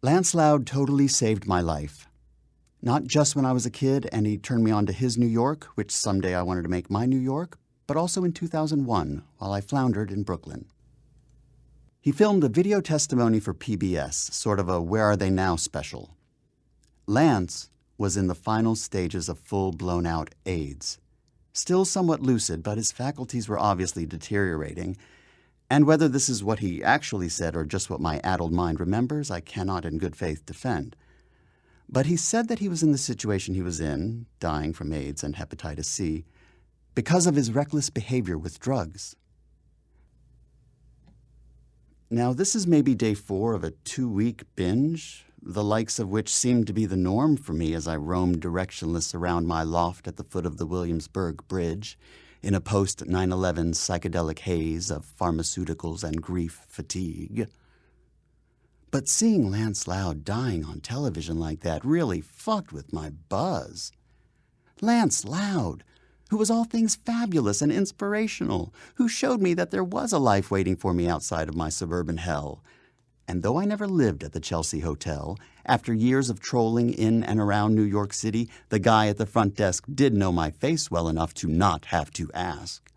Lance Loud totally saved my life. Not just when I was a kid and he turned me on to his New York, which someday I wanted to make my New York, but also in 2001 while I floundered in Brooklyn. He filmed a video testimony for PBS, sort of a Where Are They Now special. Lance was in the final stages of full-blown-out AIDS. Still somewhat lucid, but his faculties were obviously deteriorating. And whether this is what he actually said or just what my addled mind remembers, I cannot in good faith defend. But he said that he was in the situation he was in, dying from AIDS and hepatitis C, because of his reckless behavior with drugs. Now, this is maybe day 4 of a 2-week binge, the likes of which seemed to be the norm for me as I roamed directionless around my loft at the foot of the Williamsburg Bridge in a post-9/11 psychedelic haze of pharmaceuticals and grief fatigue. But seeing Lance Loud dying on television like that really fucked with my buzz. Lance Loud, who was all things fabulous and inspirational, who showed me that there was a life waiting for me outside of my suburban hell. And though I never lived at the Chelsea Hotel, after years of trolling in and around New York City, the guy at the front desk did know my face well enough to not have to ask.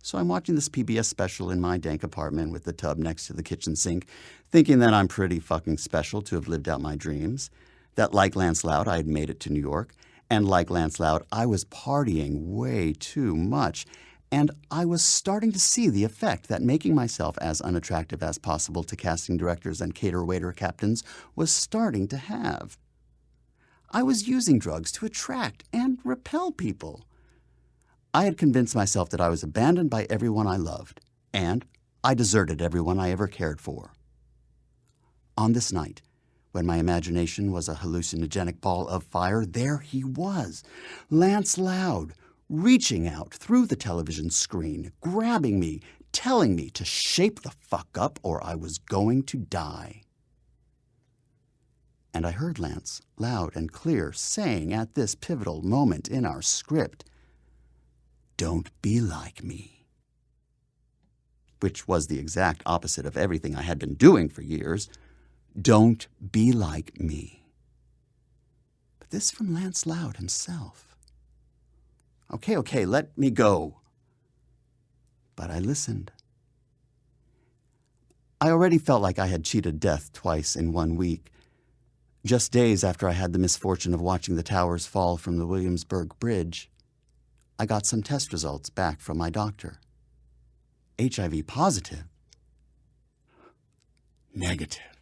So I'm watching this PBS special in my dank apartment with the tub next to the kitchen sink, thinking that I'm pretty fucking special to have lived out my dreams, that like Lance Loud, I had made it to New York, and like Lance Loud, I was partying way too much, and I was starting to see the effect that making myself as unattractive as possible to casting directors and cater-waiter captains was starting to have. I was using drugs to attract and repel people. I had convinced myself that I was abandoned by everyone I loved, and I deserted everyone I ever cared for. On this night, when my imagination was a hallucinogenic ball of fire, there he was, Lance Loud, reaching out through the television screen, grabbing me, telling me to shape the fuck up or I was going to die. And I heard Lance, loud and clear, saying at this pivotal moment in our script, "Don't be like me." Which was the exact opposite of everything I had been doing for years. Don't be like me. But this from Lance Loud himself. Okay, let me go. But I listened. I already felt like I had cheated death twice in 1 week. Just days after I had the misfortune of watching the towers fall from the Williamsburg Bridge, I got some test results back from my doctor. HIV positive. Negative.